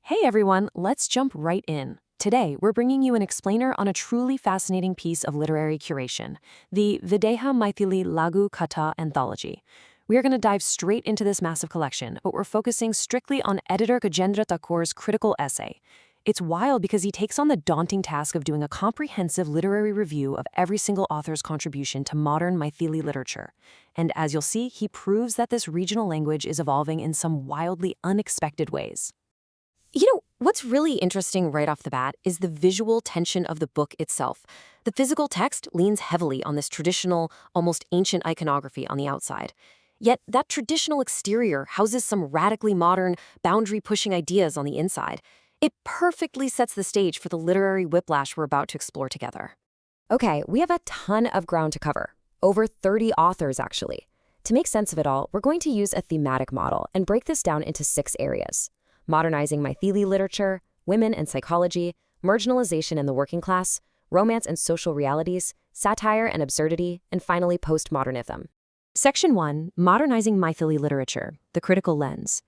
Hey everyone, let's jump right in. Today, we're bringing you an explainer on a truly fascinating piece of literary curation, the Videha Maithili Lagu Katha anthology. We are going to dive straight into this massive collection, but we're focusing strictly on editor Gajendra Thakur's critical essay. It's wild because he takes on the daunting task of doing a comprehensive literary review of every single author's contribution to modern Maithili literature. And as you'll see, he proves that this regional language is evolving in some wildly unexpected ways. What's really interesting right off the bat is the visual tension of the book itself. The physical text leans heavily on this traditional, almost ancient iconography on the outside. Yet that traditional exterior houses some radically modern, boundary-pushing ideas on the inside. It perfectly sets the stage for the literary whiplash we're about to explore together. Okay, we have a ton of ground to cover. Over 30 authors, actually. To make sense of it all, we're going to use a thematic model and break this down into 6 areas: modernizing Maithili literature, women and psychology, marginalization and the working class, romance and social realities, satire and absurdity, and finally postmodernism. Section 1, Modernizing Maithili Literature, the Critical Lens.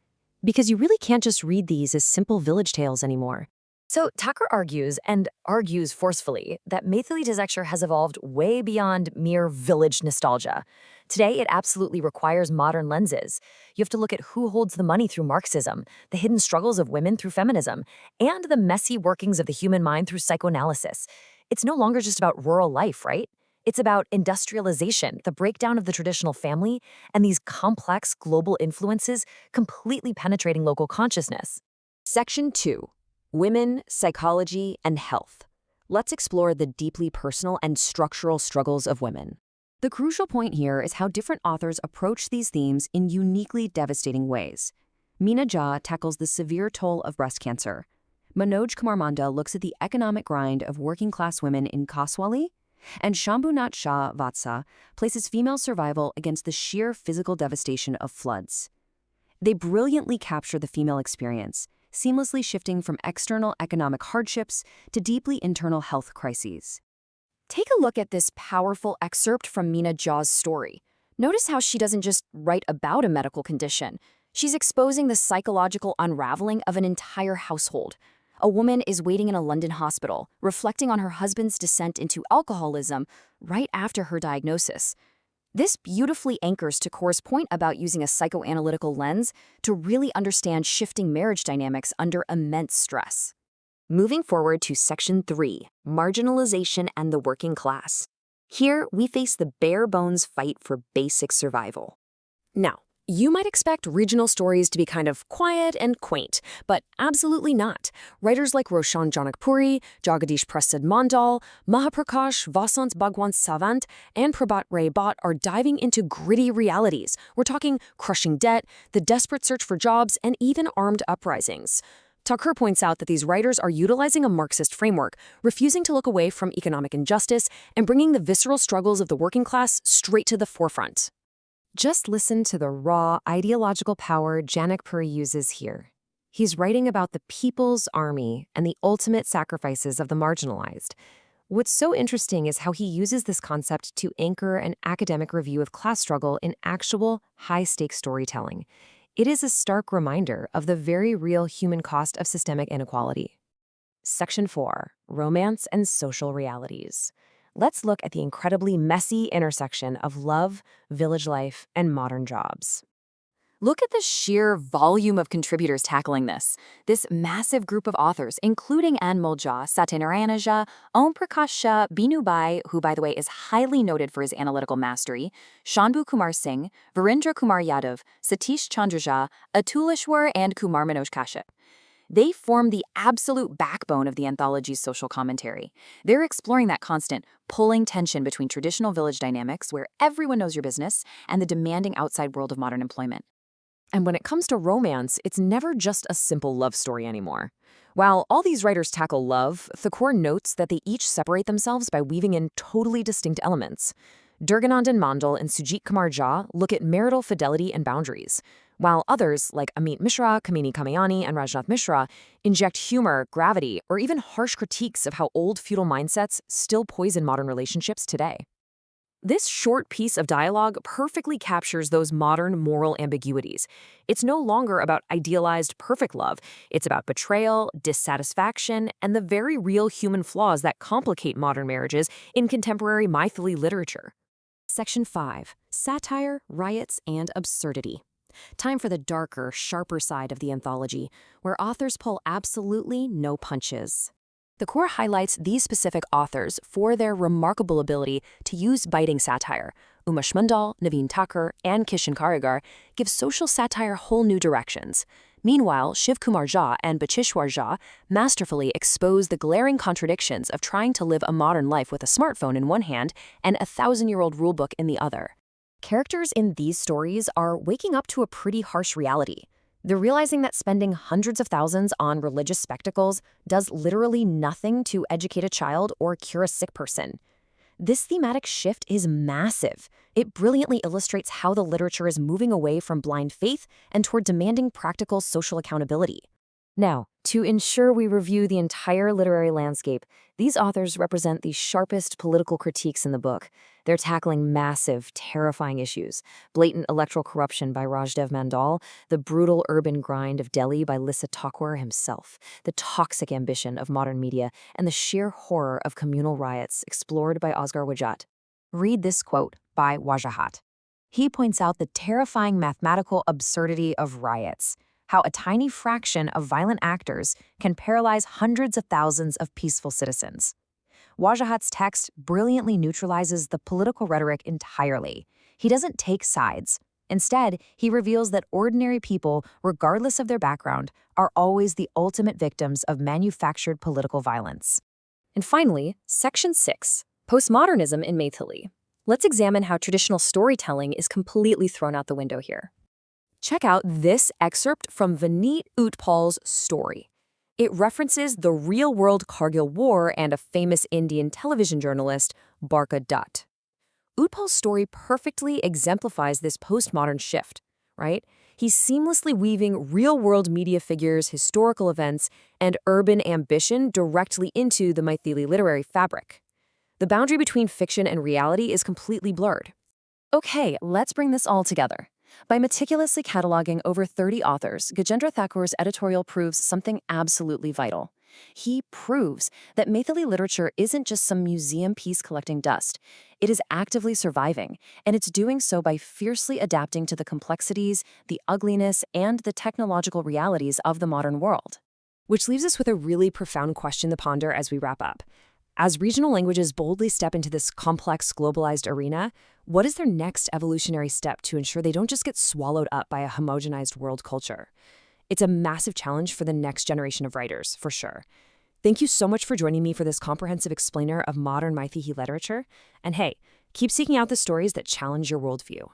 Because you really can't just read these as simple village tales anymore. So Thakur argues, and argues forcefully, that Maithili literature has evolved way beyond mere village nostalgia. Today, it absolutely requires modern lenses. You have to look at who holds the money through Marxism, the hidden struggles of women through feminism, and the messy workings of the human mind through psychoanalysis. It's no longer just about rural life, right? It's about industrialization, the breakdown of the traditional family, and these complex global influences completely penetrating local consciousness. Section 2. Women, Psychology, and Health. Let's explore the deeply personal and structural struggles of women. The crucial point here is how different authors approach these themes in uniquely devastating ways. Meena Jha tackles the severe toll of breast cancer. Manoj Kumar Manda looks at the economic grind of working-class women in Kaswali. And Shambhunath Shah Vatsa places female survival against the sheer physical devastation of floods. They brilliantly capture the female experience, seamlessly shifting from external economic hardships to deeply internal health crises. Take a look at this powerful excerpt from Meena Jha's story. Notice how she doesn't just write about a medical condition. She's exposing the psychological unraveling of an entire household. A woman is waiting in a London hospital, reflecting on her husband's descent into alcoholism right after her diagnosis. This beautifully anchors Thakur's point about using a psychoanalytical lens to really understand shifting marriage dynamics under immense stress. Moving forward to Section 3, Marginalization and the Working Class. Here, we face the bare-bones fight for basic survival. Now, you might expect regional stories to be kind of quiet and quaint, but absolutely not. Writers like Roshan Janakpuri, Jagadish Prasad Mandal, Mahaprakash Vasant Bhagwant Savant, and Prabhat Ray Bhatt are diving into gritty realities. We're talking crushing debt, the desperate search for jobs, and even armed uprisings. Thakur points out that these writers are utilizing a Marxist framework, refusing to look away from economic injustice and bringing the visceral struggles of the working class straight to the forefront. Just listen to the raw, ideological power Janakpuri uses here. He's writing about the people's army and the ultimate sacrifices of the marginalized. What's so interesting is how he uses this concept to anchor an academic review of class struggle in actual, high-stakes storytelling. It is a stark reminder of the very real human cost of systemic inequality. Section 4. Romance and Social Realities. Let's look at the incredibly messy intersection of love, village life, and modern jobs. Look at the sheer volume of contributors tackling this. This massive group of authors, including Anmol Jha, Satyanarayana Jha, Om Prakash Jha, Binu Bai, who by the way is highly noted for his analytical mastery, Shanbhu Kumar Singh, Virendra Kumar Yadav, Satish Chandra Jha, Atul Ishwar, and Kumar Manoj Kashyap. They form the absolute backbone of the anthology's social commentary. They're exploring that constant, pulling tension between traditional village dynamics, where everyone knows your business, and the demanding outside world of modern employment. And when it comes to romance, it's never just a simple love story anymore. While all these writers tackle love, Thakur notes that they each separate themselves by weaving in totally distinct elements. Durganandan Mandal and Sujit Kumar Jha look at marital fidelity and boundaries, while others, like Amit Mishra, Kamini Kamayani, and Rajnath Mishra, inject humor, gravity, or even harsh critiques of how old feudal mindsets still poison modern relationships today. This short piece of dialogue perfectly captures those modern moral ambiguities. It's no longer about idealized perfect love. It's about betrayal, dissatisfaction, and the very real human flaws that complicate modern marriages in contemporary Maithili literature. Section 5. Satire, Riots, and Absurdity. Time for the darker, sharper side of the anthology, where authors pull absolutely no punches. The core highlights these specific authors for their remarkable ability to use biting satire. Umesh Mandal, Naveen Thakur, and Kishan Karigar give social satire whole new directions. Meanwhile, Shiv Kumar Jha and Bachishwar Jha masterfully expose the glaring contradictions of trying to live a modern life with a smartphone in one hand and a 1,000-year-old rulebook in the other. Characters in these stories are waking up to a pretty harsh reality. They're realizing that spending hundreds of thousands on religious spectacles does literally nothing to educate a child or cure a sick person. This thematic shift is massive. It brilliantly illustrates how the literature is moving away from blind faith and toward demanding practical social accountability. Now, to ensure we review the entire literary landscape, these authors represent the sharpest political critiques in the book. They're tackling massive, terrifying issues: blatant electoral corruption by Rajdev Mandal, the brutal urban grind of Delhi by Lissa Thakur himself, the toxic ambition of modern media, and the sheer horror of communal riots explored by Asghar Wajat. Read this quote by Wajahat. He points out the terrifying mathematical absurdity of riots, how a tiny fraction of violent actors can paralyze hundreds of thousands of peaceful citizens. Wajahat's text brilliantly neutralizes the political rhetoric entirely. He doesn't take sides. Instead, he reveals that ordinary people, regardless of their background, are always the ultimate victims of manufactured political violence. And finally, Section 6, Postmodernism in Maithili. Let's examine how traditional storytelling is completely thrown out the window here. Check out this excerpt from Vineet Utpal's story. It references the real-world Kargil War and a famous Indian television journalist, Barka Dutt. Utpal's story perfectly exemplifies this postmodern shift, right? He's seamlessly weaving real-world media figures, historical events, and urban ambition directly into the Maithili literary fabric. The boundary between fiction and reality is completely blurred. Okay, let's bring this all together. By meticulously cataloging over 30 authors, Gajendra Thakur's editorial proves something absolutely vital. He proves that Maithili literature isn't just some museum piece collecting dust. It is actively surviving, and it's doing so by fiercely adapting to the complexities, the ugliness, and the technological realities of the modern world. Which leaves us with a really profound question to ponder as we wrap up. As regional languages boldly step into this complex, globalized arena, what is their next evolutionary step to ensure they don't just get swallowed up by a homogenized world culture? It's a massive challenge for the next generation of writers, for sure. Thank you so much for joining me for this comprehensive explainer of modern Maithili literature. And hey, keep seeking out the stories that challenge your worldview.